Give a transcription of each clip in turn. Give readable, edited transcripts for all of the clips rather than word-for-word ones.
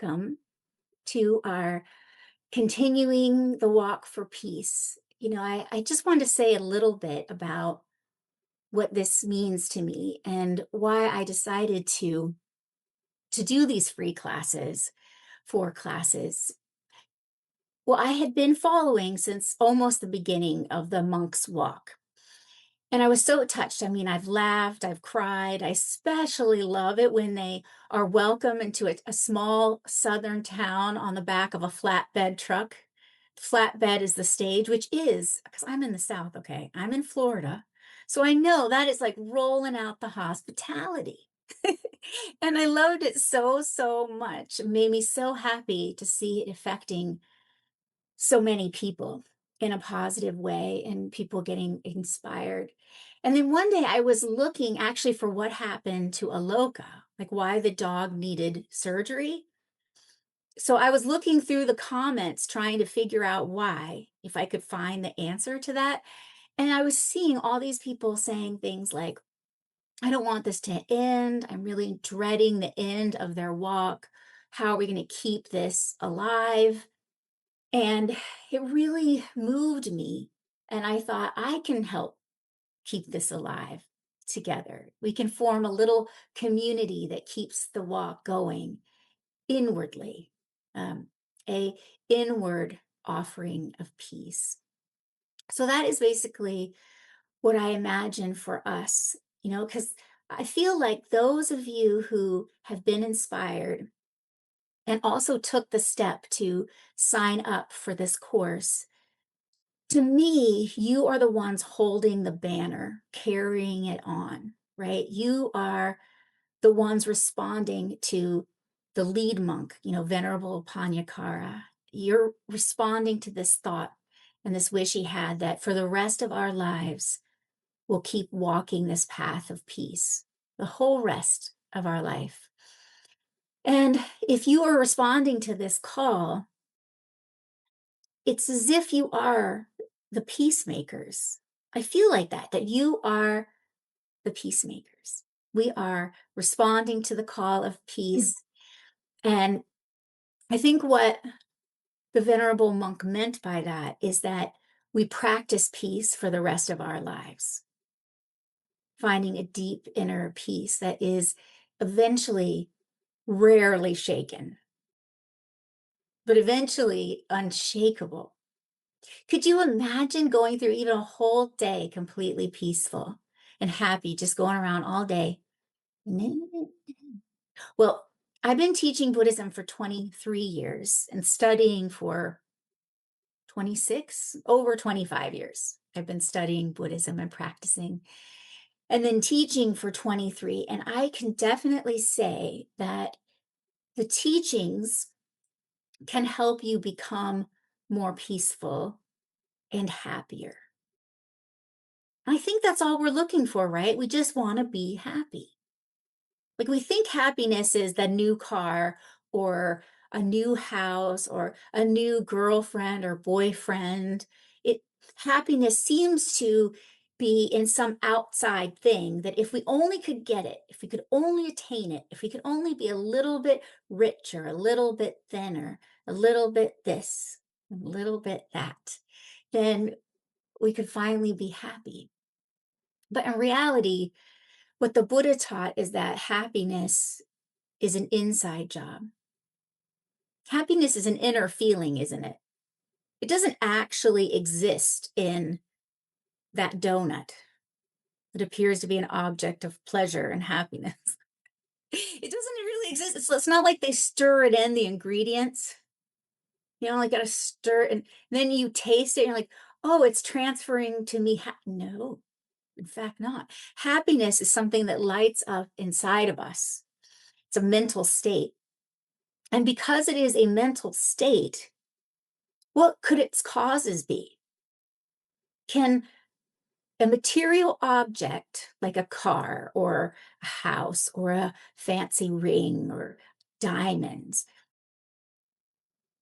welcome to our continuing the walk for peace. I just wanted to say a little bit about what this means to me and why I decided to do these free classes, 4 classes. Well, I had been following since almost the beginning of the monk's walk. And I was so touched. I mean, I've laughed, I've cried. I especially love it when they are welcome into a small southern town on the back of a flatbed truck. Flatbed is the stage, which is, because I'm in the South, okay? I'm in Florida. So I know that is like rolling out the hospitality. And I loved it so, so much. It made me so happy to see it affecting so many people in a positive way and people getting inspired. And then one day I was looking actually for what happened to Aloka, like why the dog needed surgery. So I was looking through the comments trying to figure out why, if I could find the answer to that. And I was seeing all these people saying things like, I don't want this to end. I'm really dreading the end of their walk. How are we going to keep this alive? And it really moved me. And I thought, I can help keep this alive together. We can form a little community that keeps the walk going inwardly, um, a inward offering of peace. So that is basically what I imagine for us, because I feel like those of you who have been inspired and also took the step to sign up for this course, to me, you are the ones holding the banner, carrying it on, right? You are the ones responding to the lead monk, Venerable Pannakara. You're responding to this thought and this wish he had that for the rest of our lives, we'll keep walking this path of peace, the whole rest of our life. And if you are responding to this call, it's as if you are the peacemakers. I feel like that you are the peacemakers. We are responding to the call of peace. And I think what the Venerable Monk meant by that is that we practice peace for the rest of our lives, finding a deep inner peace that is eventually rarely shaken, but eventually unshakable. Could you imagine going through even a whole day completely peaceful and happy, just going around all day? Well, I've been teaching Buddhism for 23 years and studying for 26, over 25 years. I've been studying Buddhism and practicing, and then teaching for 23. And I can definitely say that the teachings can help you become more peaceful and happier. I think that's all we're looking for, right? We just want to be happy. Like we think happiness is the new car or a new house or a new girlfriend or boyfriend. It Happiness seems to be in some outside thing that if we only could get it, if we could only attain it, if we could only be a little bit richer, a little bit thinner, a little bit this, a little bit that, then we could finally be happy. But in reality, what the Buddha taught is that happiness is an inside job. Happiness is an inner feeling, isn't it? It doesn't actually exist in that donut. It appears to be an object of pleasure and happiness. It doesn't really exist. It's not like they stir it in the ingredients. Like gotta stir it, and then you taste it, and you're like, oh, it's transferring to me. No, in fact, not. Happiness is something that lights up inside of us. It's a mental state. And because it is a mental state, what could its causes be? Can a material object like a car or a house or a fancy ring or diamonds,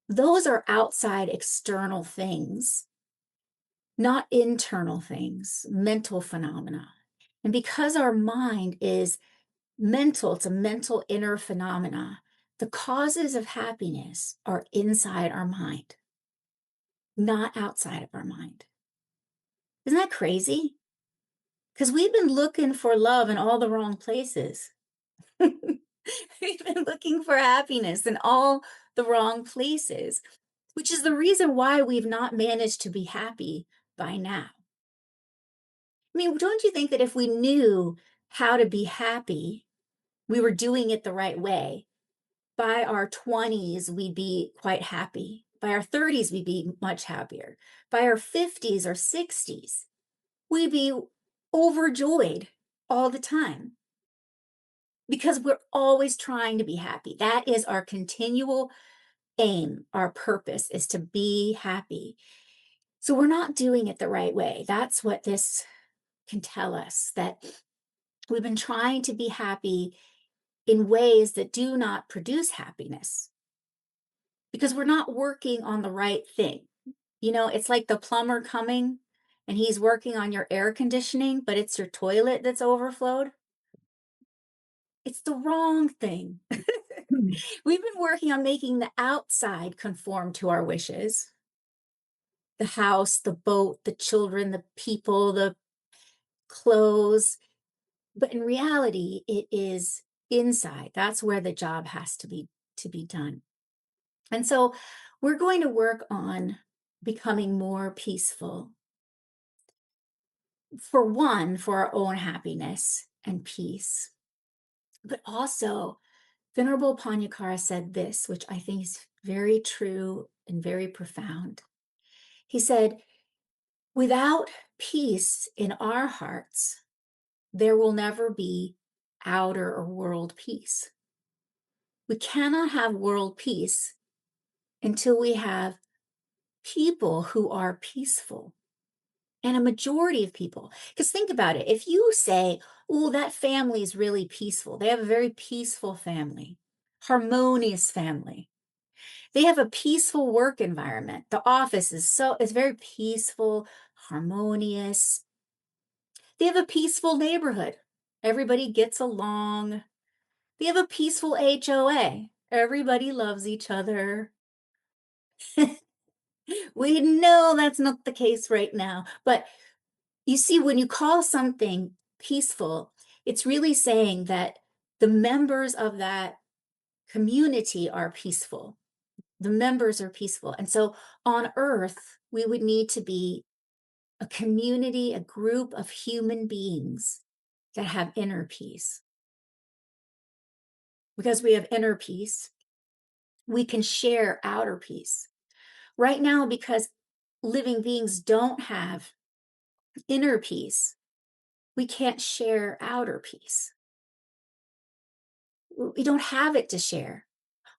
those are outside external things, not internal things, mental phenomena. And because our mind is mental, it's a mental inner phenomena. The causes of happiness are inside our mind, not outside of our mind. Isn't that crazy? Because we've been looking for love in all the wrong places. We've been looking for happiness in all the wrong places, which is the reason why we've not managed to be happy by now. I mean, don't you think that if we knew how to be happy, we were doing it the right way? By our 20s, we'd be quite happy. By our 30s, we'd be much happier. By our 50s or 60s, we'd be overjoyed all the time because we're always trying to be happy. That is our continual aim. Our purpose is to be happy. So we're not doing it the right way. That's what this can tell us, that we've been trying to be happy in ways that do not produce happiness because we're not working on the right thing. You know, it's like the plumber coming and he's working on your air conditioning, but it's your toilet that's overflowed. It's the wrong thing. We've been working on making the outside conform to our wishes. The house, the boat, the children, the people, the clothes. But in reality, it is inside. That's where the job has to be done. And so we're going to work on becoming more peaceful. For one, for our own happiness and peace. But also, Venerable Pannakara said this, which I think is very true and very profound. He said, without peace in our hearts, there will never be outer or world peace. We cannot have world peace until we have people who are peaceful. And a majority of people, because think about it, if you say, oh, that family is really peaceful, they have a very peaceful family, harmonious family. They have a peaceful work environment. The office is very peaceful, harmonious. They have a peaceful neighborhood. Everybody gets along. They have a peaceful HOA. Everybody loves each other. We know that's not the case right now, but you see, when you call something peaceful, it's really saying that the members of that community are peaceful. The members are peaceful. And so on earth, we would need to be a community, a group of human beings that have inner peace. Because we have inner peace, we can share outer peace. Right now, because living beings don't have inner peace, we can't share outer peace. We don't have it to share.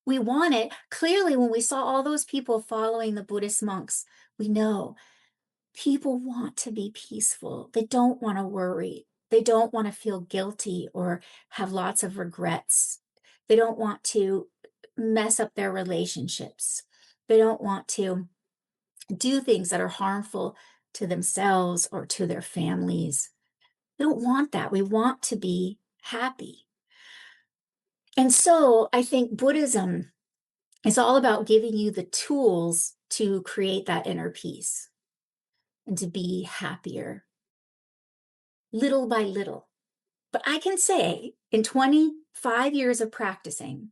We want it. Clearly, when we saw all those people following the Buddhist monks, we know people want to be peaceful. They don't want to worry. They don't want to feel guilty or have lots of regrets. They don't want to mess up their relationships. They don't want to do things that are harmful to themselves or to their families. They don't want that. We want to be happy. And so I think Buddhism is all about giving you the tools to create that inner peace and to be happier, little by little. But I can say in 25 years of practicing,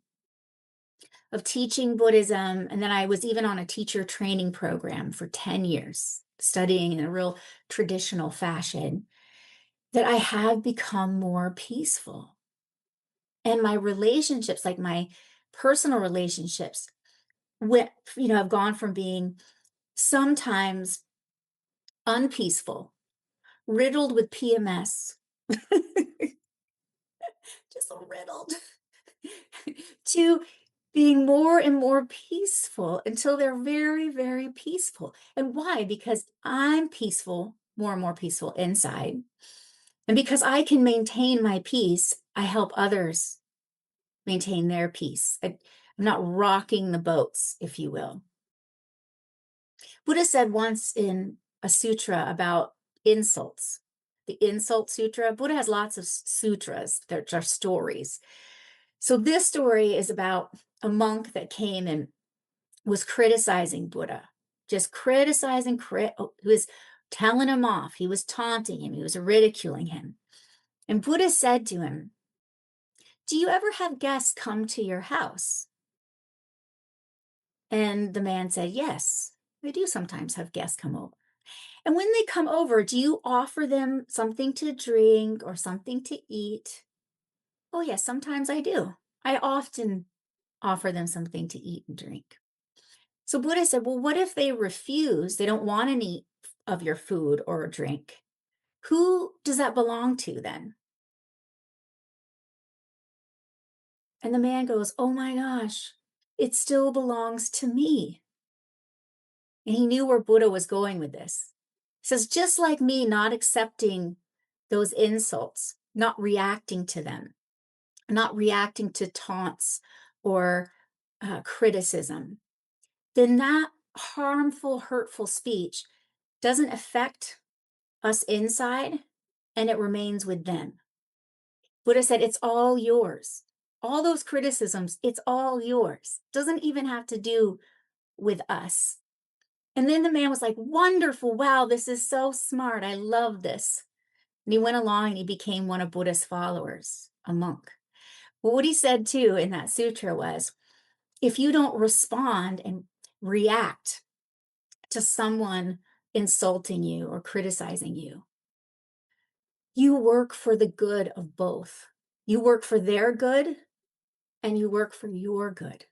of teaching Buddhism, and then I was even on a teacher training program for 10 years, studying in a real traditional fashion, that I have become more peaceful. And my relationships, like my personal relationships, have gone from being sometimes unpeaceful, riddled with PMS, just riddled, to being more and more peaceful until they're very, very peaceful. And why? Because I'm peaceful, more and more peaceful inside. And because I can maintain my peace, I help others maintain their peace. I'm not rocking the boats, if you will. Buddha said once in a sutra about insults, the insult sutra. Buddha has lots of sutras that are stories. So this story is about a monk that came and was criticizing Buddha, just criticizing, he was telling him off. He was taunting him. He was ridiculing him. And Buddha said to him, "Do you ever have guests come to your house?" And the man said, "Yes, I do sometimes have guests come over." "And when they come over, do you offer them something to drink or something to eat?" "Oh, yes, sometimes I do. I often offer them something to eat and drink." So Buddha said, "Well, what if they refuse? They don't want any of your food or drink. Who does that belong to then?" And the man goes, "Oh my gosh, it still belongs to me." And he knew where Buddha was going with this. He says, just like me not accepting those insults, not reacting to them, not reacting to taunts or criticism, then that harmful, hurtful speech doesn't affect us inside and it remains with them. Buddha said, it's all yours. All those criticisms, it's all yours. Doesn't even have to do with us. And then the man was like, wonderful. Wow, this is so smart. I love this. And he went along and he became one of Buddha's followers, a monk. Well, what he said too in that sutra was, if you don't respond and react to someone insulting you or criticizing you, you work for the good of both. You work for their good and you work for your good,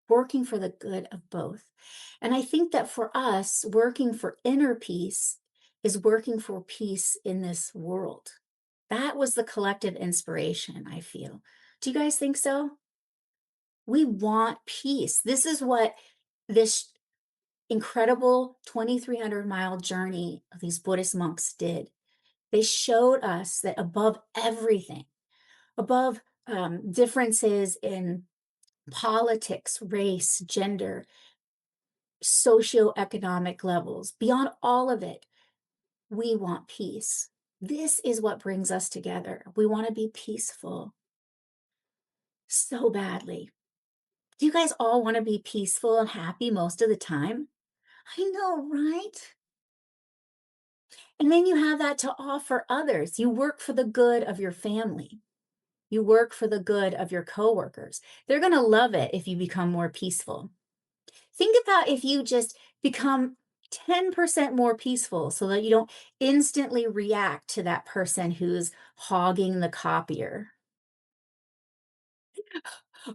working for the good of both. And I think that for us, working for inner peace is working for peace in this world. That was the collective inspiration, I feel. Do you guys think so? We want peace. This is what this incredible 2,300-mile journey of these Buddhist monks did. They showed us that above everything, above differences in politics, race, gender, socioeconomic levels, beyond all of it, we want peace. This is what brings us together. We want to be peaceful so badly. Do you guys all want to be peaceful and happy most of the time? I know, right? And then you have that to offer others. You work for the good of your family. You work for the good of your coworkers. They're going to love it if you become more peaceful. Think about if you just become 10% more peaceful so that you don't instantly react to that person who's hogging the copier.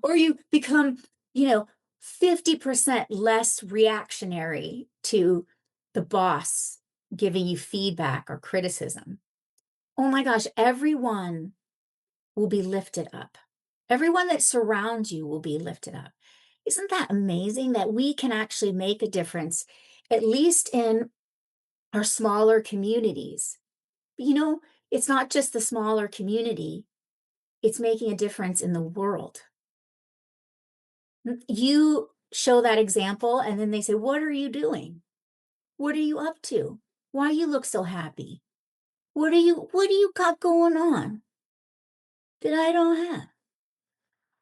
Or you become, 50% less reactionary to the boss giving you feedback or criticism. Oh my gosh, everyone will be lifted up. Everyone that surrounds you will be lifted up. Isn't that amazing that we can actually make a difference, at least in our smaller communities? But it's not just the smaller community, it's making a difference in the world. You show that example, and then they say, what are you doing? What are you up to? Why you look so happy? What do you got going on that I don't have?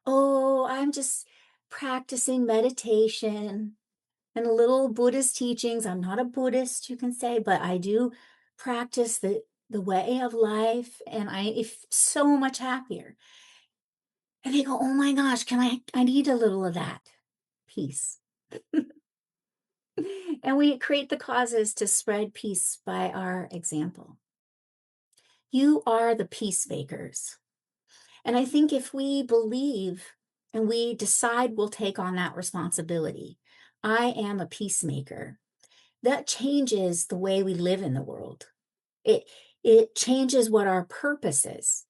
Oh, I'm just practicing meditation and a little Buddhist teachings. I'm not a Buddhist, you can say, but I do practice the way of life, and I am so much happier. And they go, oh my gosh, I need a little of that peace. And we create the causes to spread peace by our example. You are the peacemakers. And I think if we believe and we decide we'll take on that responsibility, I am a peacemaker, that changes the way we live in the world. It changes what our purpose is.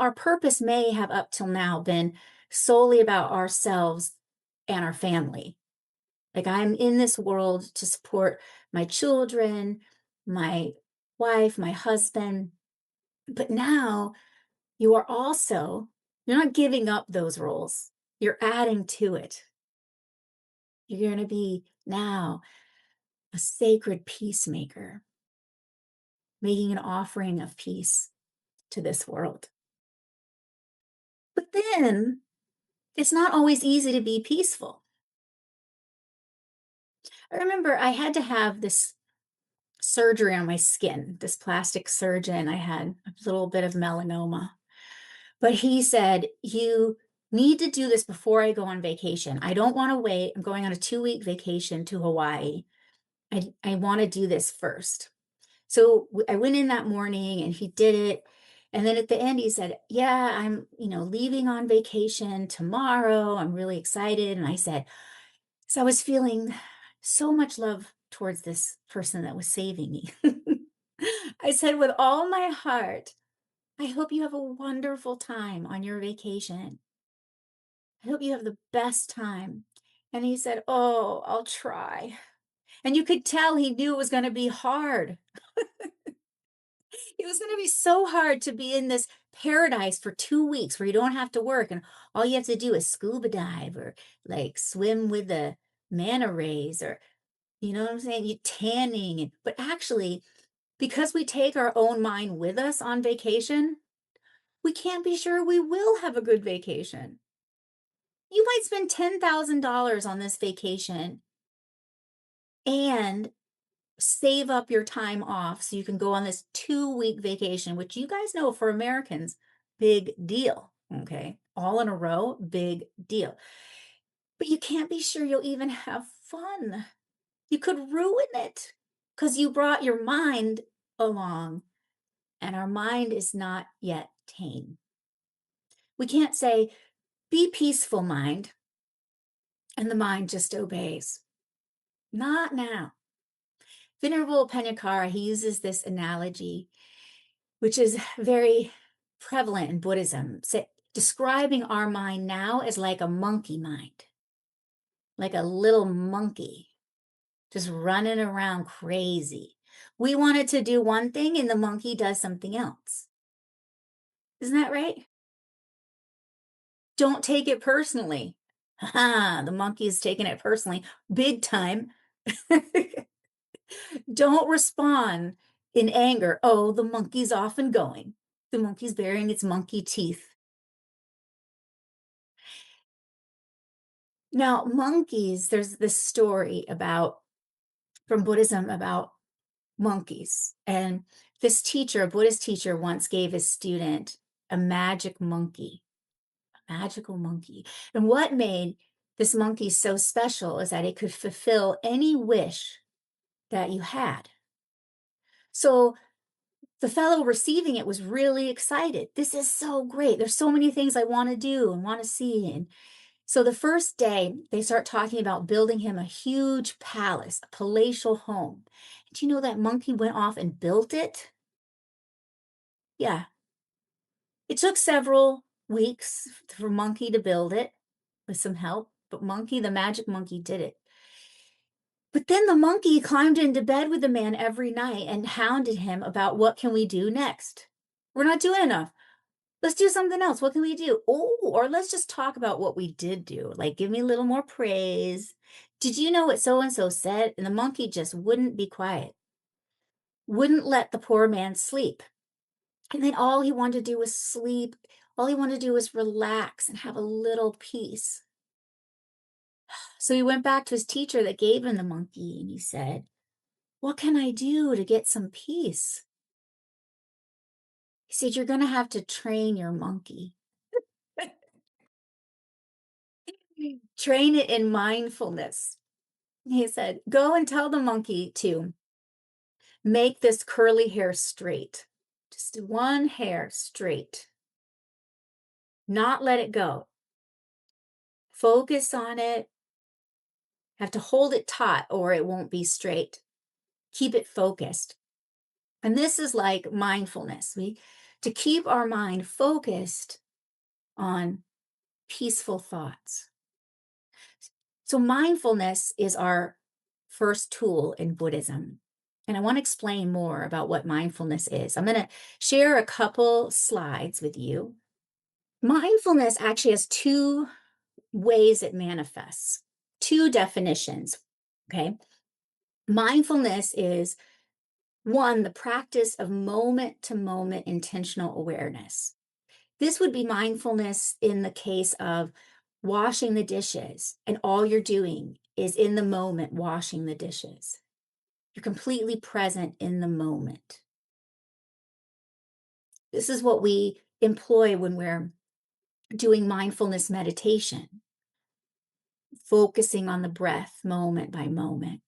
Our purpose may have up till now been solely about ourselves and our family. Like, I'm in this world to support my children, my wife, my husband. But now you're not giving up those roles. You're adding to it. You're going to be now a sacred peacemaker, making an offering of peace to this world. But then It's not always easy to be peaceful. I remember I had to have this surgery on my skin, this plastic surgeon. I had a little bit of melanoma. But he said, "You need to do this before I go on vacation. I don't want to wait. I'm going on a 2-week vacation to Hawaii. I want to do this first." So I went in that morning and he did it. And then at the end, he said, "Yeah, I'm, leaving on vacation tomorrow. I'm really excited." And I said, so I was feeling so much love towards this person that was saving me. I said, "With all my heart, I hope you have a wonderful time on your vacation. I hope you have the best time." And he said, "Oh, I'll try." And you could tell he knew it was going to be hard. It was going to be so hard to be in this paradise for 2 weeks where you don't have to work and all you have to do is scuba dive or like swim with the manta rays or, you know what I'm saying? You tanning. But actually, because we take our own mind with us on vacation, we can't be sure we will have a good vacation. You might spend $10,000 on this vacation and save up your time off so you can go on this 2-week vacation, which you guys know for Americans, big deal. Okay. All in a row, big deal. But you can't be sure you'll even have fun. You could ruin it because you brought your mind along, and our mind is not yet tame. We can't say, "Be peaceful, mind," and the mind just obeys. Not now. Venerable Pannakara, he uses this analogy, which is very prevalent in Buddhism, describing our mind now as like a monkey mind, like a little monkey just running around crazy. We want it to do one thing and the monkey does something else. Isn't that right? Don't take it personally. Ha, the monkey is taking it personally, big time. Don't respond in anger. "Oh, the monkey's off and going. The monkey's baring its monkey teeth." Now, monkeys, there's this story about from Buddhism about monkeys. And this teacher, a Buddhist teacher, once gave his student a magic monkey, a magical monkey. And what made this monkey so special is that it could fulfill any wish that you had. So the fellow receiving it was really excited. "This is so great. There's so many things I want to do and want to see." And so the first day, they start talking about building him a huge palace, a palatial home. Do you know that monkey went off and built it? Yeah. It took several weeks for Monkey to build it with some help, but Monkey, the magic monkey, did it. But then the monkey climbed into bed with the man every night and hounded him about what can we do next? "We're not doing enough. Let's do something else. What can we do? Oh, or let's just talk about what we did do. Like, give me a little more praise. Did you know what so and so said?" And the monkey just wouldn't be quiet, wouldn't let the poor man sleep. And then all he wanted to do was sleep. All he wanted to do was relax and have a little peace. So he went back to his teacher that gave him the monkey and he said, "What can I do to get some peace?" He said, "You're going to have to train your monkey." Train it in mindfulness. He said, "Go and tell the monkey to make this curly hair straight. Just one hair straight. Not let it go. Focus on it. Have to hold it taut or it won't be straight. Keep it focused." And this is like mindfulness. We to keep our mind focused on peaceful thoughts. So mindfulness is our first tool in Buddhism. And I want to explain more about what mindfulness is. I'm going to share a couple slides with you. Mindfulness actually has two ways it manifests, two definitions. Okay. Mindfulness is one, the practice of moment to moment intentional awareness. This would be mindfulness in the case of washing the dishes, and all you're doing is in the moment washing the dishes. You're completely present in the moment. This is what we employ when we're doing mindfulness meditation, focusing on the breath moment by moment.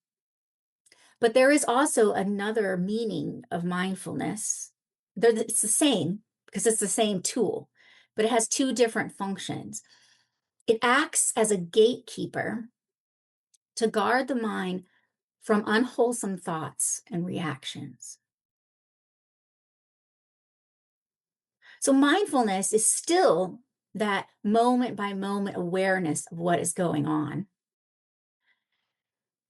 But there is also another meaning of mindfulness. It's the same because it's the same tool, but it has two different functions. It acts as a gatekeeper to guard the mind from unwholesome thoughts and reactions. So mindfulness is still that moment by moment awareness of what is going on.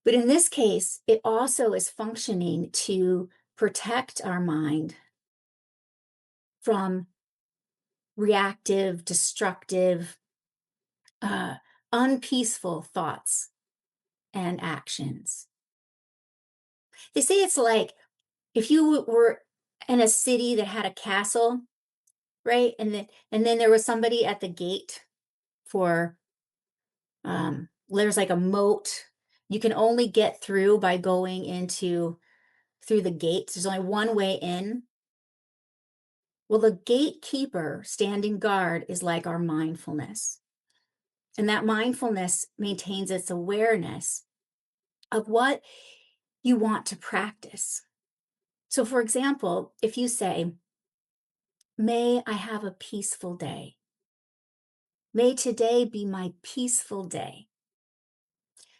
But in this case, it also is functioning to protect our mind from reactive, destructive, unpeaceful thoughts and actions. They say it's like if you were in a city that had a castle, right? And then there was somebody at the gate for there's like a moat. You can only get through by going through the gates. There's only one way in. Well, the gatekeeper standing guard is like our mindfulness. And that mindfulness maintains its awareness of what you want to practice. So, for example, if you say, may I have a peaceful day. May today be my peaceful day.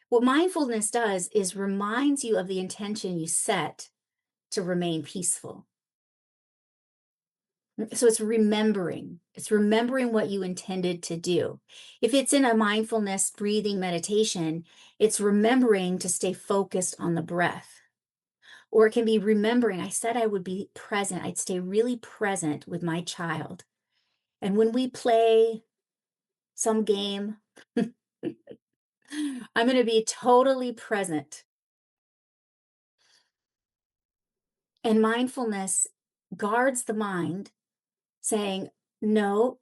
What mindfulness does is reminds you of the intention you set to remain peaceful. So it's remembering what you intended to do. If it's in a mindfulness breathing meditation, it's remembering to stay focused on the breath. Or it can be remembering, I said I would be present. I'd stay really present with my child. And when we play some game, I'm going to be totally present. And mindfulness guards the mind, saying, no,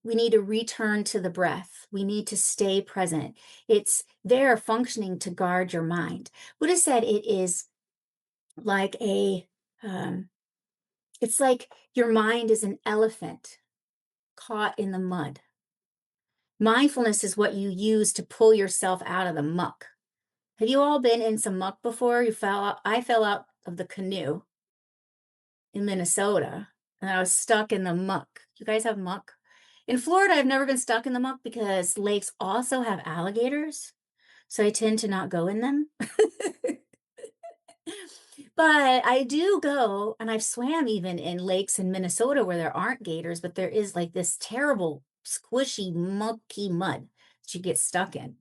we need to return to the breath. We need to stay present. It's there functioning to guard your mind. Buddha said it is like it's like your mind is an elephant caught in the mud. Mindfulness is what you use to pull yourself out of the muck. Have you all been in some muck before? I fell out of the canoe in Minnesota and I was stuck in the muck. You guys have muck? In Florida, I've never been stuck in the muck because lakes also have alligators. So I tend to not go in them. But I do go, and I've swam even in lakes in Minnesota where there aren't gators, but there is like this terrible, squishy, mucky mud that you get stuck in.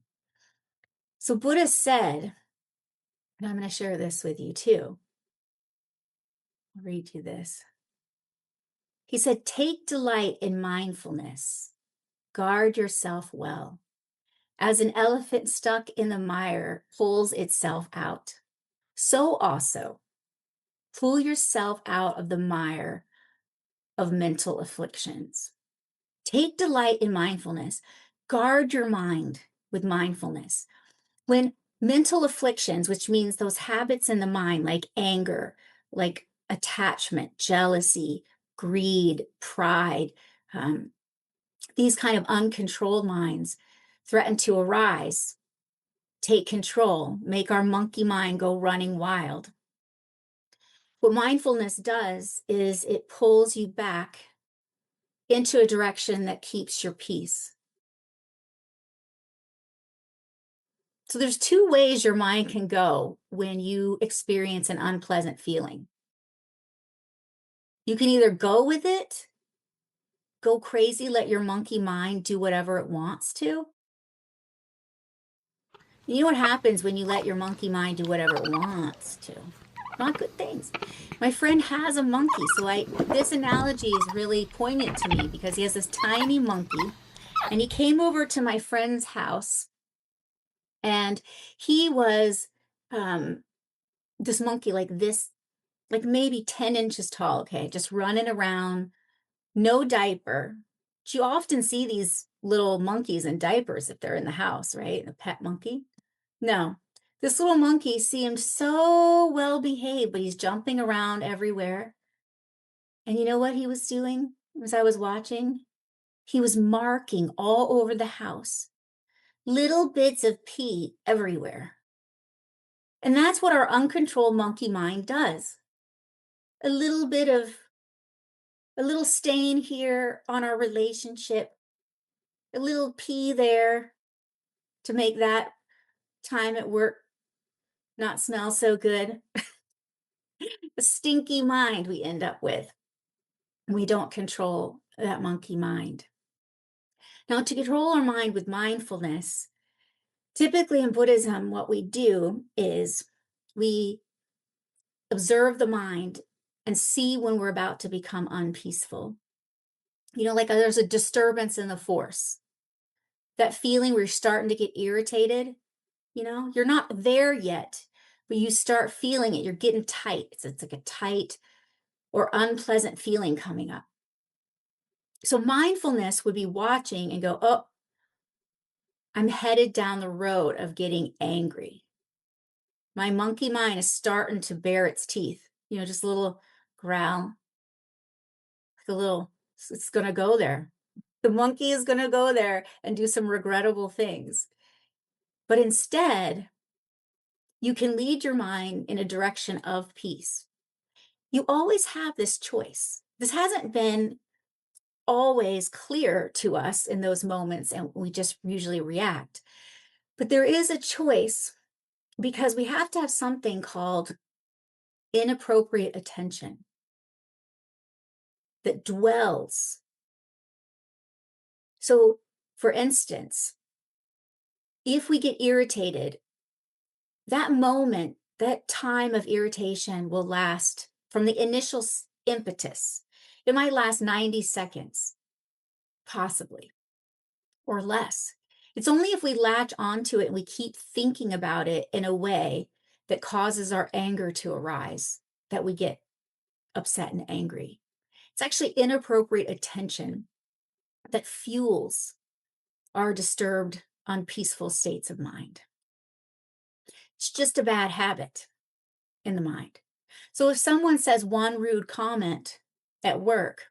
So Buddha said, and I'm going to share this with you too. I'll read you this. He said, take delight in mindfulness. Guard yourself well. As an elephant stuck in the mire pulls itself out, so also pull yourself out of the mire of mental afflictions. Take delight in mindfulness. Guard your mind with mindfulness. When mental afflictions, which means those habits in the mind like anger, like attachment, jealousy, greed, pride, these kind of uncontrolled minds threaten to arise, take control, make our monkey mind go running wild. What mindfulness does is it pulls you back into a direction that keeps your peace. So there's two ways your mind can go when you experience an unpleasant feeling. You can either go with it, go crazy, let your monkey mind do whatever it wants to. You know what happens when you let your monkey mind do whatever it wants to? Not good things. My friend has a monkey, so this analogy is really poignant to me because he has this tiny monkey, and he came over to my friend's house, and he was this monkey like this, like maybe 10 inches tall, okay, just running around, no diaper. You often see these little monkeys in diapers if they're in the house, right? A pet monkey. No, this little monkey seemed so well behaved, but he's jumping around everywhere. And you know what he was doing as I was watching? He was marking all over the house, little bits of pee everywhere. And that's what our uncontrolled monkey mind does. A little bit of a little stain here on our relationship, a little pee there to make that time at work not smell so good. A stinky mind we end up with. We don't control that monkey mind. Now, to control our mind with mindfulness, typically in Buddhism, what we do is we observe the mind and see when we're about to become unpeaceful. Like there's a disturbance in the force. That feeling where you're starting to get irritated, you're not there yet, but you start feeling it. You're getting tight. It's like a tight or unpleasant feeling coming up. So mindfulness would be watching and go, oh, I'm headed down the road of getting angry. My monkey mind is starting to bare its teeth, just a little growl, like it's going to go there. The monkey is going to go there and do some regrettable things. But instead, you can lead your mind in a direction of peace. You always have this choice. This hasn't been always clear to us in those moments, and we just usually react. But there is a choice because we have to have something called inappropriate attention that dwells. So, for instance, if we get irritated, that moment, that time of irritation will last from the initial impetus. It might last 90 seconds, possibly, or less. It's only if we latch onto it and we keep thinking about it in a way that causes our anger to arise that we get upset and angry. It's actually inappropriate attention that fuels our disturbed, unpeaceful states of mind. It's just a bad habit in the mind. So if someone says one rude comment at work,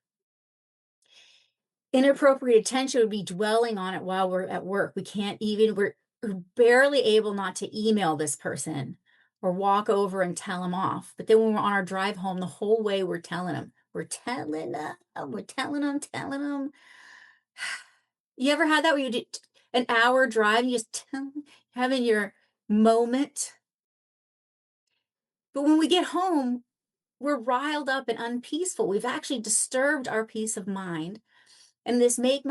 inappropriate attention would be dwelling on it while we're at work. We're barely able not to email this person or walk over and tell them off. But then when we're on our drive home, the whole way we're telling them. You ever had that where you did an hour drive and you just having your moment? But when we get home, we're riled up and unpeaceful. We've actually disturbed our peace of mind. And this make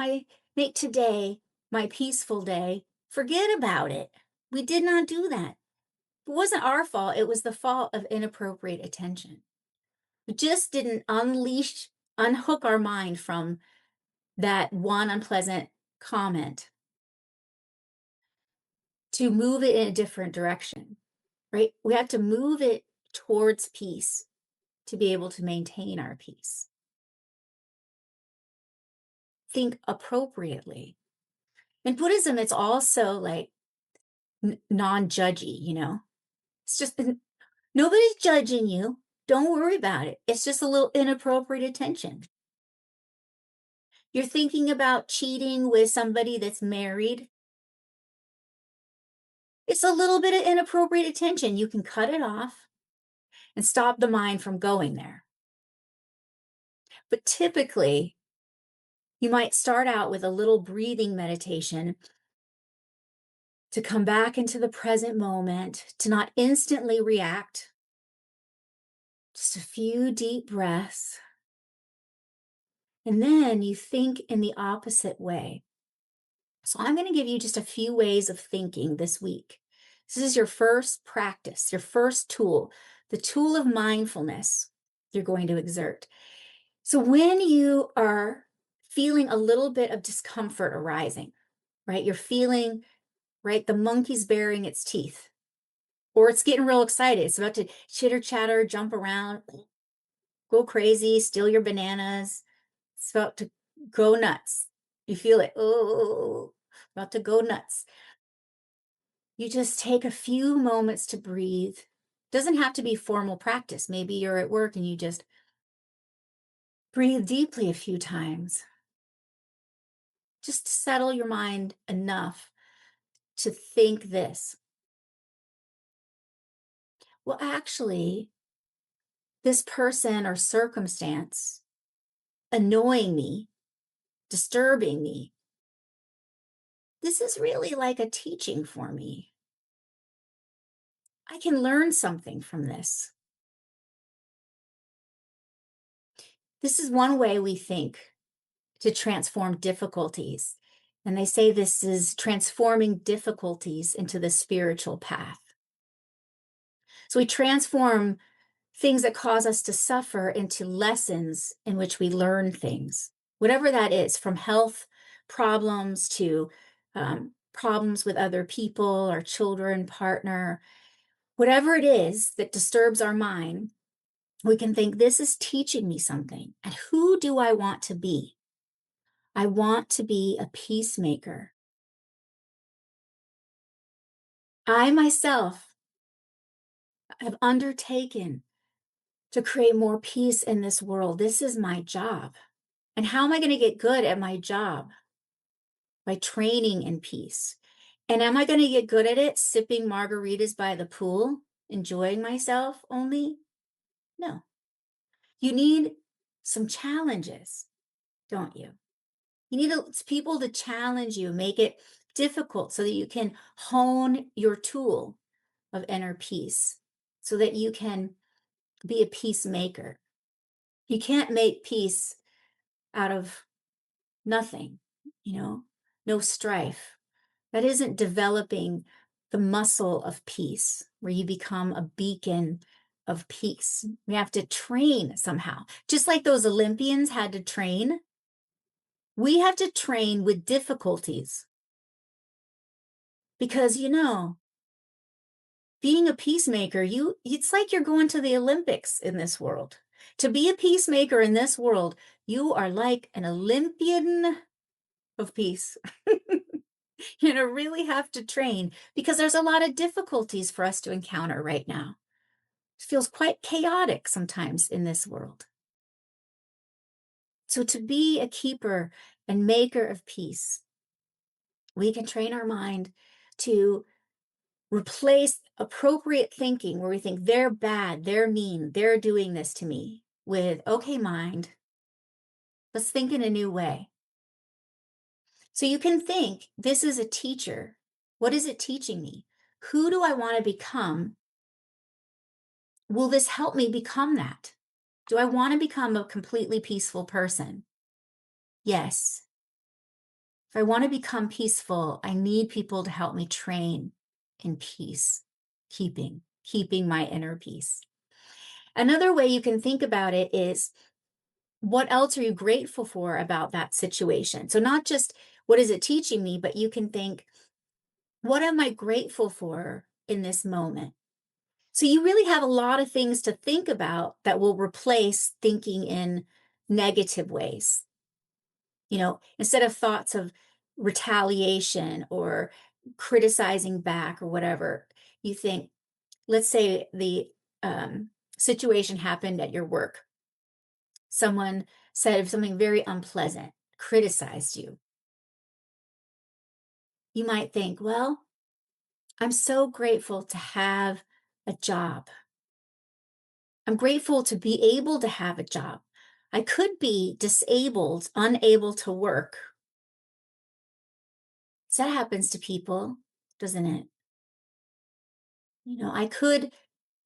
today my peaceful day. Forget about it. We did not do that. It wasn't our fault. It was the fault of inappropriate attention. We just didn't unhook our mind from that one unpleasant comment to move it in a different direction, right? We have to move it towards peace to be able to maintain our peace. Think appropriately. In Buddhism, it's also like non-judgy, It's just nobody's judging you. Don't worry about it. It's just a little inappropriate attention. You're thinking about cheating with somebody that's married. It's a little bit of inappropriate attention. You can cut it off and stop the mind from going there. But typically, you might start out with a little breathing meditation to come back into the present moment, to not instantly react. Just a few deep breaths. And then you think in the opposite way. So I'm going to give you just a few ways of thinking this week. This is your first practice, your first tool, the tool of mindfulness you're going to exert. So when you are feeling a little bit of discomfort arising, right? You're feeling, right, the monkey's baring its teeth, or it's getting real excited. It's about to chitter chatter, jump around, go crazy, steal your bananas. It's about to go nuts. You feel it. Oh, about to go nuts. You just take a few moments to breathe. Doesn't have to be formal practice. Maybe you're at work and you just breathe deeply a few times, just to settle your mind enough to think this. Well, actually, this person or circumstance annoying me, disturbing me, this is really like a teaching for me. I can learn something from this. This is one way we think to transform difficulties. And they say this is transforming difficulties into the spiritual path. So we transform things that cause us to suffer into lessons in which we learn things, whatever that is, from health problems to problems with other people, our children, partner, whatever it is that disturbs our mind, we can think, this is teaching me something. And who do I want to be? I want to be a peacemaker. I myself have undertaken to create more peace in this world. This is my job. And how am I going to get good at my job? By training in peace. And am I going to get good at it sipping margaritas by the pool, enjoying myself only? No. You need some challenges, don't you? You need people to challenge you, make it difficult so that you can hone your tool of inner peace, so that you can be a peacemaker. You can't make peace out of nothing, no strife. That isn't developing the muscle of peace, where you become a beacon of peace. We have to train somehow. Just like those Olympians had to train, we have to train with difficulties. Because, being a peacemaker, it's like you're going to the Olympics in this world. To be a peacemaker in this world, you are like an Olympian of peace. Really have to train, because there's a lot of difficulties for us to encounter right now. It feels quite chaotic sometimes in this world. So to be a keeper and maker of peace, we can train our mind to replace appropriate thinking, where we think they're bad, they're mean, they're doing this to me, with, okay, mind, let's think in a new way. So you can think, this is a teacher. What is it teaching me? Who do I want to become? Will this help me become that? Do I want to become a completely peaceful person? Yes. If I want to become peaceful, I need people to help me train in peace, keeping my inner peace. Another way you can think about it is, what else are you grateful for about that situation? So not just what is it teaching me, but you can think, what am I grateful for in this moment? So you really have a lot of things to think about that will replace thinking in negative ways. Instead of thoughts of retaliation or criticizing back or whatever, you think, let's say the situation happened at your work. Someone said something very unpleasant, criticized you. You might think, well, I'm so grateful to have a job. I'm grateful to be able to have a job. I could be disabled, unable to work. So that happens to people, doesn't it? I could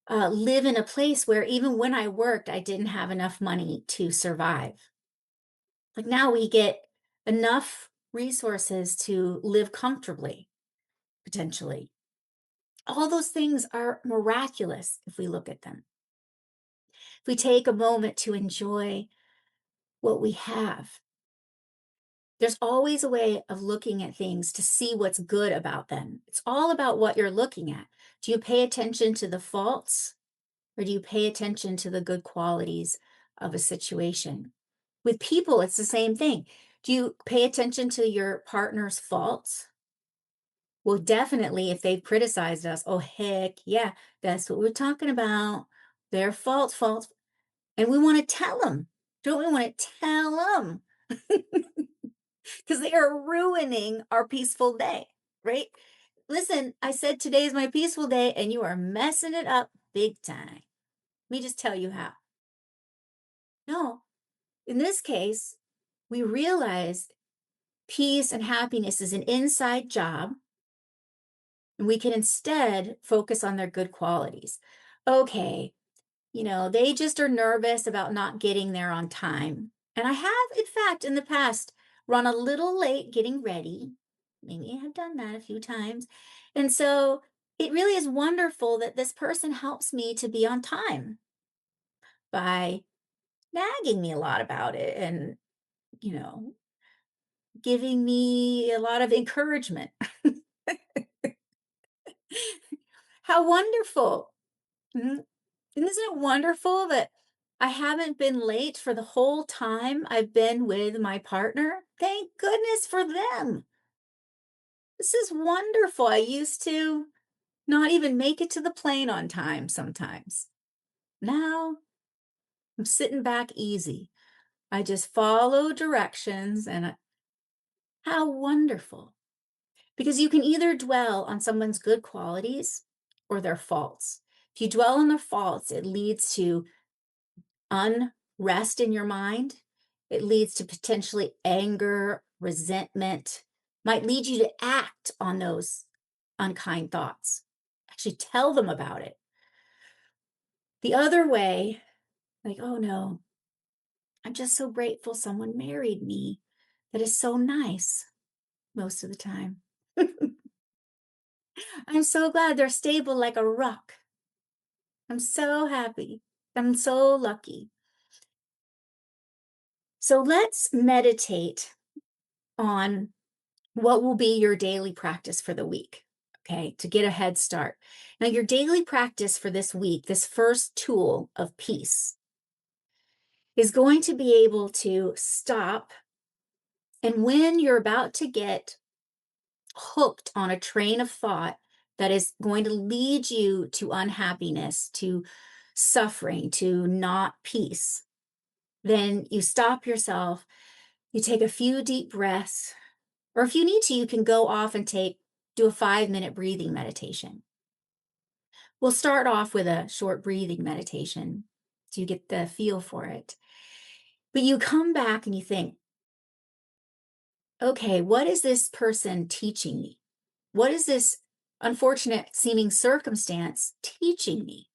live in a place where even when I worked, I didn't have enough money to survive. Like now we get enough resources to live comfortably, potentially. All those things are miraculous if we look at them. If we take a moment to enjoy what we have, there's always a way of looking at things to see what's good about them. It's all about what you're looking at. Do you pay attention to the faults, or do you pay attention to the good qualities of a situation? With people, it's the same thing. Do you pay attention to your partner's faults? Well, definitely if they've criticized us, oh, heck yeah, that's what we're talking about. Their faults. And we want to tell them. Don't we want to tell them? Because they are ruining our peaceful day, right? Listen, I said today is my peaceful day, and you are messing it up big time. Let me just tell you how. No, in this case, we realize peace and happiness is an inside job, and we can instead focus on their good qualities. Okay, they just are nervous about not getting there on time. And I have, in fact, in the past, run a little late getting ready. Maybe I have done that a few times. And so it really is wonderful that this person helps me to be on time by nagging me a lot about it and, you know, giving me a lot of encouragement. How wonderful. Mhm. And isn't it wonderful that I haven't been late for the whole time I've been with my partner? Thank goodness for them. This is wonderful. I used to not even make it to the plane on time sometimes. Now I'm sitting back easy. I just follow directions how wonderful. Because you can either dwell on someone's good qualities or their faults. If you dwell on their faults, it leads to unrest in your mind. It leads to potentially anger, resentment, might lead you to act on those unkind thoughts. Actually, tell them about it. The other way, like, oh no, I'm just so grateful someone married me. That is so nice most of the time. I'm so glad they're stable like a rock. I'm so happy. I'm so lucky. So let's meditate on what will be your daily practice for the week, okay, to get a head start. Now, your daily practice for this week, this first tool of peace, is going to be able to stop. And when you're about to get hooked on a train of thought that is going to lead you to unhappiness, to suffering, to not peace, then you stop yourself, you take a few deep breaths, or if you need to, you can go off and do a 5-minute breathing meditation. We'll start off with a short breathing meditation so you get the feel for it. But you come back and you think, okay, what is this person teaching me? What is this unfortunate seeming circumstance teaching me?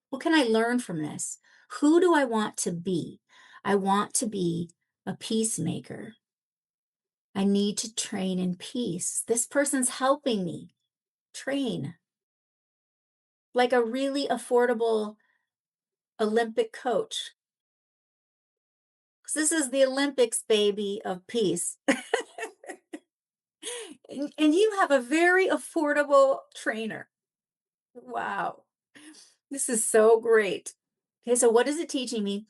What can I learn from this? Who do I want to be? I want to be a peacemaker. I need to train in peace. This person's helping me train like a really affordable Olympic coach. 'Cause this is the Olympics, baby, of peace. And you have a very affordable trainer. Wow. This is so great. Okay, so what is it teaching me?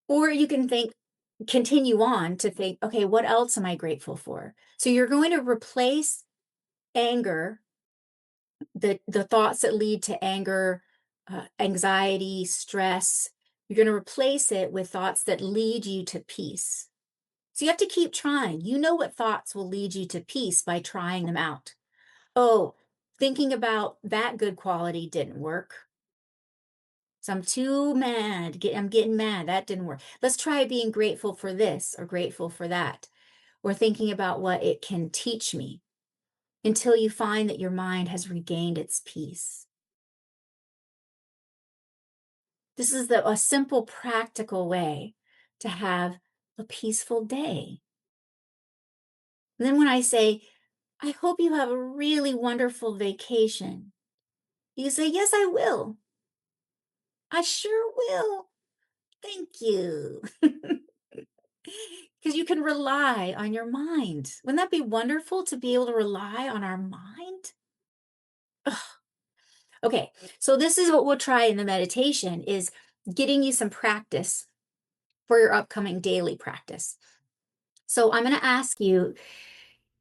Or you can continue on to think, okay, what else am I grateful for? So you're going to replace anger, the thoughts that lead to anger, anxiety, stress. You're going to replace it with thoughts that lead you to peace. So you have to keep trying. You know what thoughts will lead you to peace by trying them out. Oh, thinking about that good quality didn't work. So I'm too mad. I'm getting mad. That didn't work. Let's try being grateful for this or grateful for that, or thinking about what it can teach me until you find that your mind has regained its peace. This is a simple, practical way to have a peaceful day. And then when I say, I hope you have a really wonderful vacation, you say, yes, I will. I sure will. Thank you. Because you can rely on your mind. Wouldn't that be wonderful to be able to rely on our mind? Ugh. Okay, so this is what we'll try in the meditation is getting you some practice for your upcoming daily practice. So I'm going to ask you,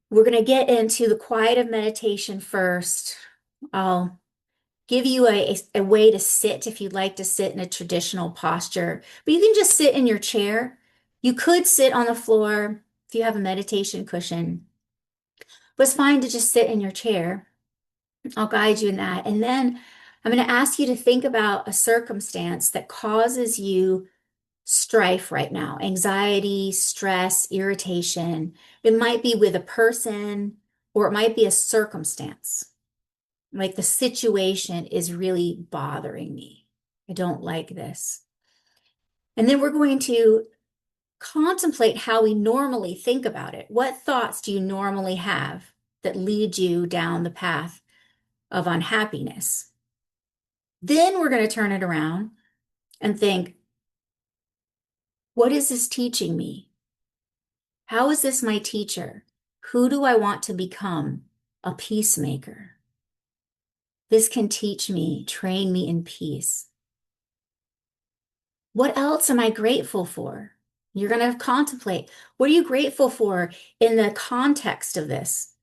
we're going to get into the quiet of meditation first. I'll give you a way to sit if you'd like to sit in a traditional posture, but you can just sit in your chair. You could sit on the floor if you have a meditation cushion, but it's fine to just sit in your chair. I'll guide you in that. And then I'm going to ask you to think about a circumstance that causes you strife right now, anxiety, stress, irritation. It might be with a person or it might be a circumstance. Like the situation is really bothering me. I don't like this. And then we're going to contemplate how we normally think about it. What thoughts do you normally have that lead you down the path of unhappiness? Then we're going to turn it around and think, what is this teaching me? How is this my teacher? Who do I want to become? A peacemaker. This can teach me, train me in peace. What else am I grateful for? You're going to contemplate. What are you grateful for in the context of this?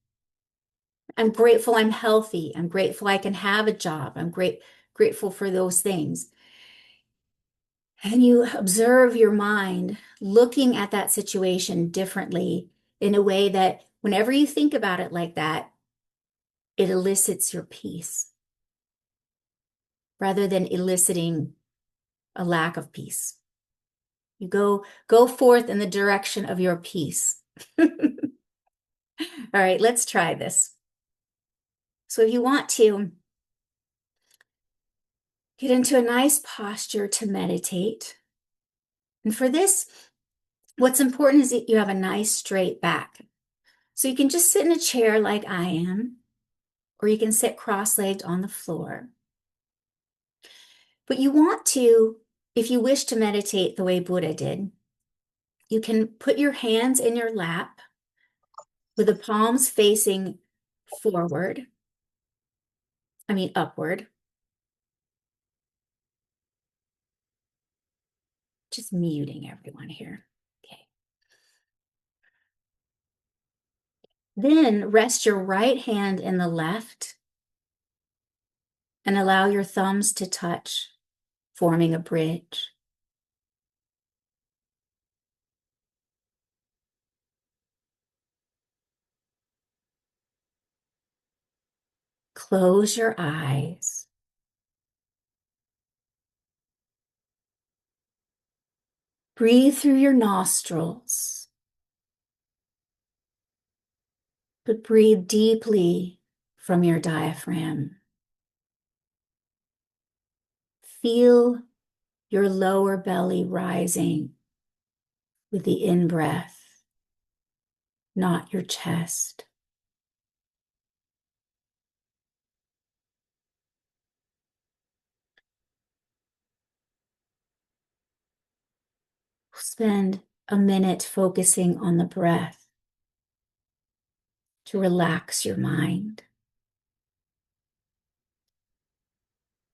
I'm grateful I'm healthy. I'm grateful I can have a job. I'm grateful for those things. And you observe your mind looking at that situation differently in a way that whenever you think about it like that, it elicits your peace rather than eliciting a lack of peace. You go forth in the direction of your peace. All right, let's try this. So if you want to get into a nice posture to meditate, and for this, what's important is that you have a nice straight back. So you can just sit in a chair like I am, or you can sit cross-legged on the floor. But you want to, if you wish to meditate the way Buddha did, you can put your hands in your lap with the palms facing forward, upward. Just muting everyone here. Okay. Then rest your right hand in the left and allow your thumbs to touch, forming a bridge. Close your eyes. Breathe through your nostrils, but breathe deeply from your diaphragm. Feel your lower belly rising with the in-breath, not your chest. Spend a minute focusing on the breath to relax your mind.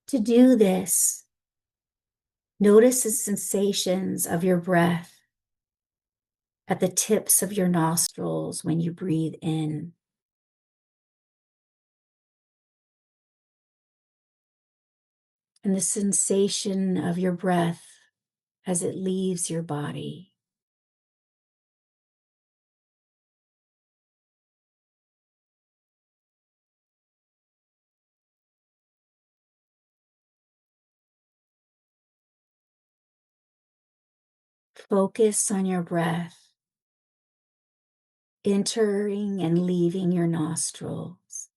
To do this, notice the sensations of your breath at the tips of your nostrils when you breathe in. And the sensation of your breath as it leaves your body. Focus on your breath, entering and leaving your nostrils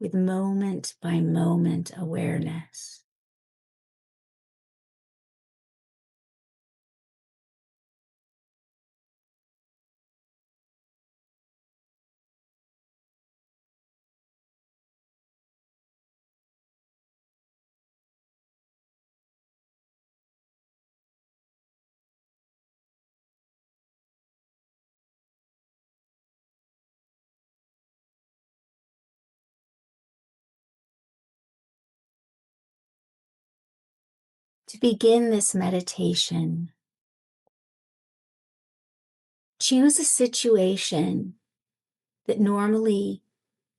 with moment by moment awareness. To begin this meditation, Choose a situation that normally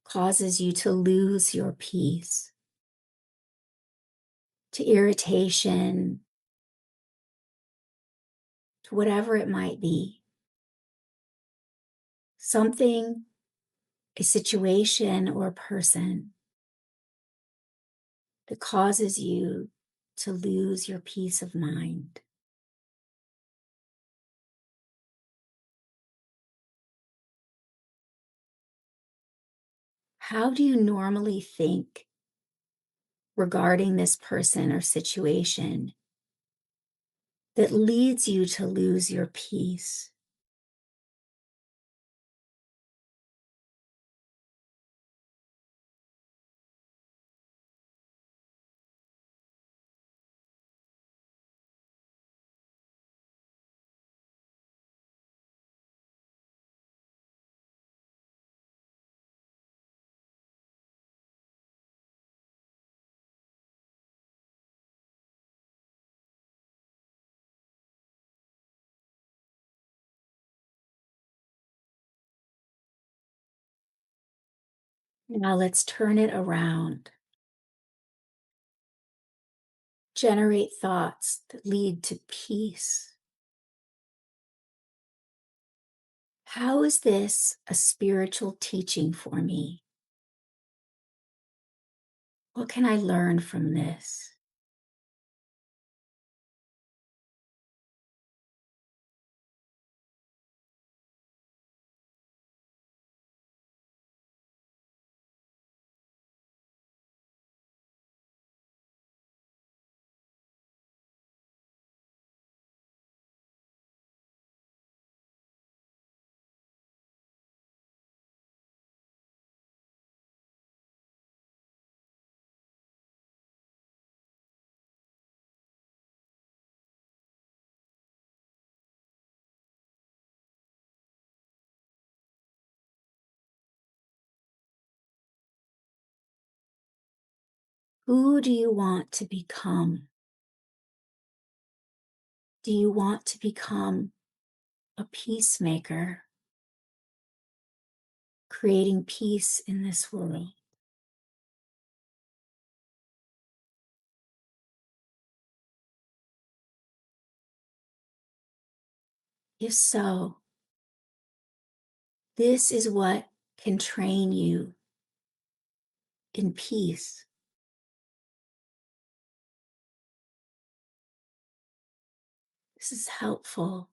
causes you to lose your peace, to irritation, to whatever it might be. Something, a situation, or a person that causes you to lose your peace of mind. How do you normally think regarding this person or situation that leads you to lose your peace? Now let's turn it around. Generate thoughts that lead to peace. How is this a spiritual teaching for me? What can I learn from this? Who do you want to become? Do you want to become a peacemaker, creating peace in this world? If so, this is what can train you in peace. This is helpful.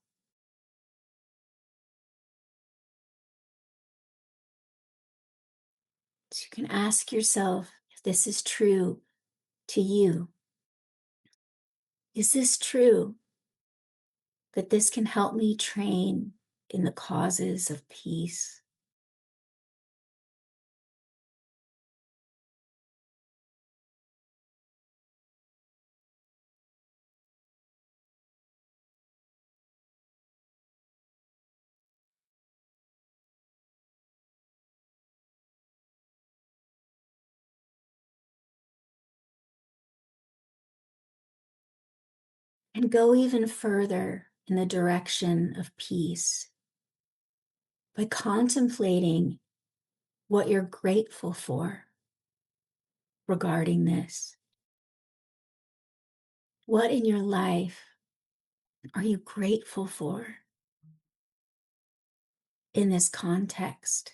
So you can ask yourself if this is true to you. Is this true that this can help me train in the causes of peace? And go even further in the direction of peace by contemplating what you're grateful for regarding this. What in your life are you grateful for in this context?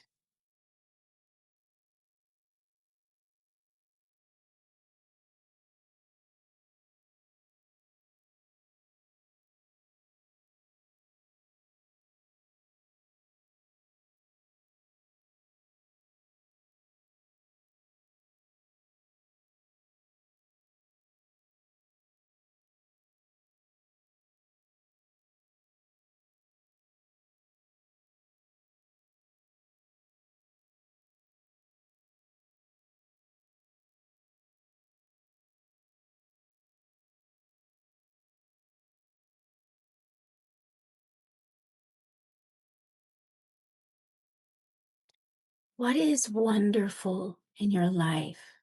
What is wonderful in your life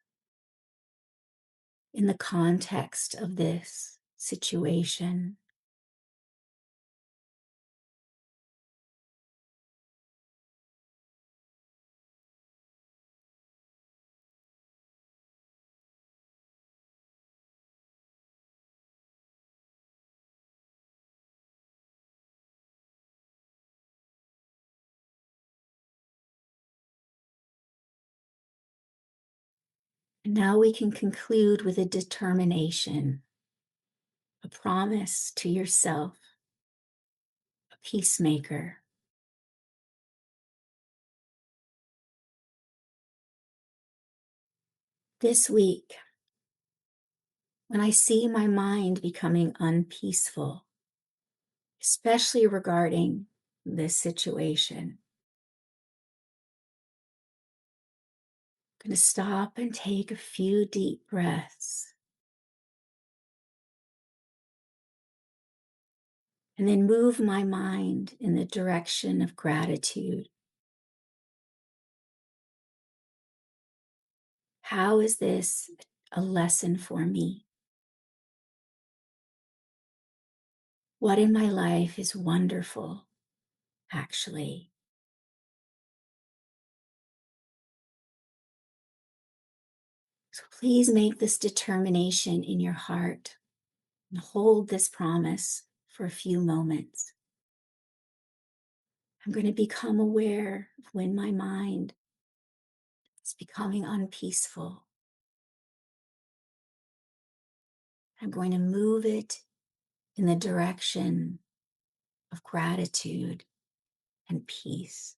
in the context of this situation? And now we can conclude with a determination, a promise to yourself, a peacemaker. This week, when I see my mind becoming unpeaceful, especially regarding this situation, I'm going to stop and take a few deep breaths, and then move my mind in the direction of gratitude. How is this a lesson for me? What in my life is wonderful, actually? So please make this determination in your heart and hold this promise for a few moments. I'm going to become aware of when my mind is becoming unpeaceful. I'm going to move it in the direction of gratitude and peace.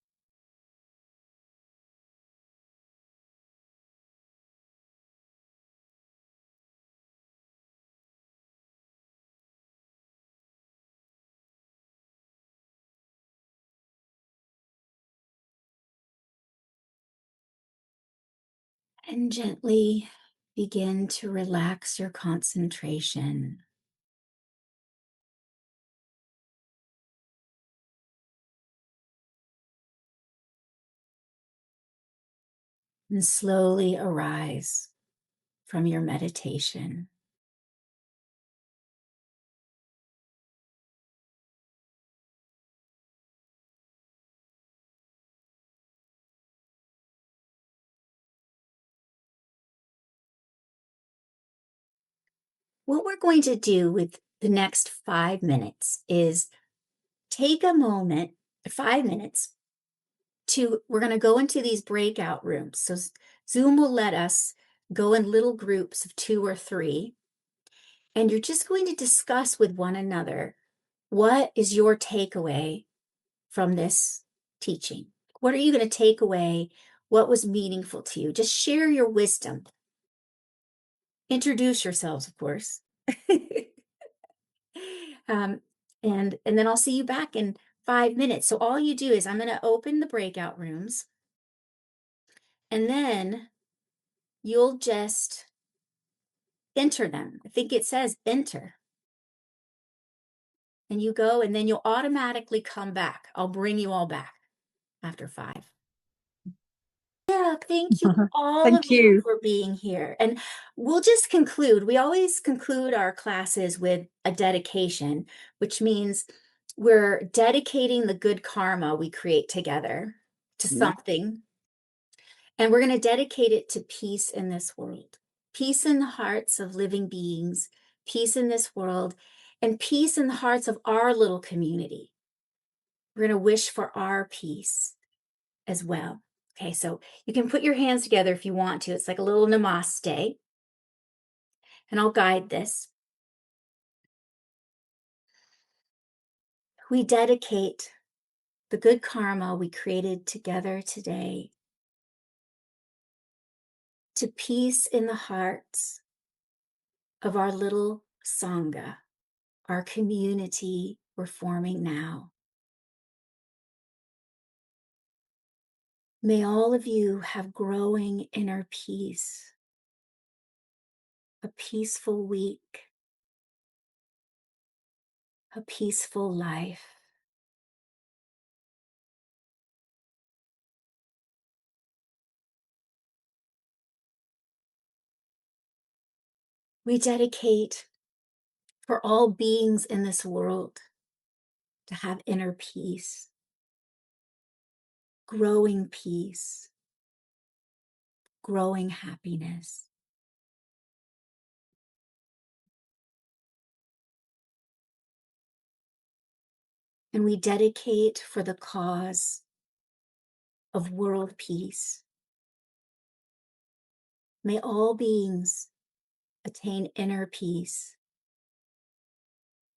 And gently begin to relax your concentration. And slowly arise from your meditation. What we're going to do with the next 5 minutes is take a moment, 5 minutes, we're going to go into these breakout rooms. So Zoom will let us go in little groups of 2 or 3, and you're just going to discuss with one another, what is your takeaway from this teaching? What are you going to take away? What was meaningful to you? Just share your wisdom. Introduce yourselves, of course. um, and then I'll see you back in 5 minutes. So all you do is I'm going to open the breakout rooms, and then you'll just enter them. I think it says enter. And you go, and then you'll automatically come back. I'll bring you all back after 5. Yeah, thank you, all of Thank you, you. for being here. And we'll just conclude. We always conclude our classes with a dedication, which means we're dedicating the good karma we create together to something. And we're going to dedicate it to peace in this world, peace in the hearts of living beings, peace in this world, and peace in the hearts of our little community. We're going to wish for our peace as well. Okay, so you can put your hands together if you want to. It's like a little namaste. And I'll guide this. We dedicate the good karma we created together today to peace in the hearts of our little Sangha, our community we're forming now. May all of you have growing inner peace, a peaceful week, a peaceful life. We dedicate for all beings in this world to have inner peace, growing peace, growing happiness. And we dedicate for the cause of world peace. May all beings attain inner peace,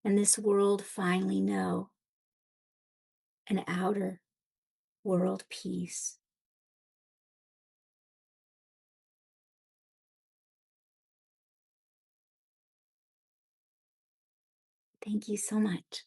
and this world finally know an outer world peace. Thank you so much.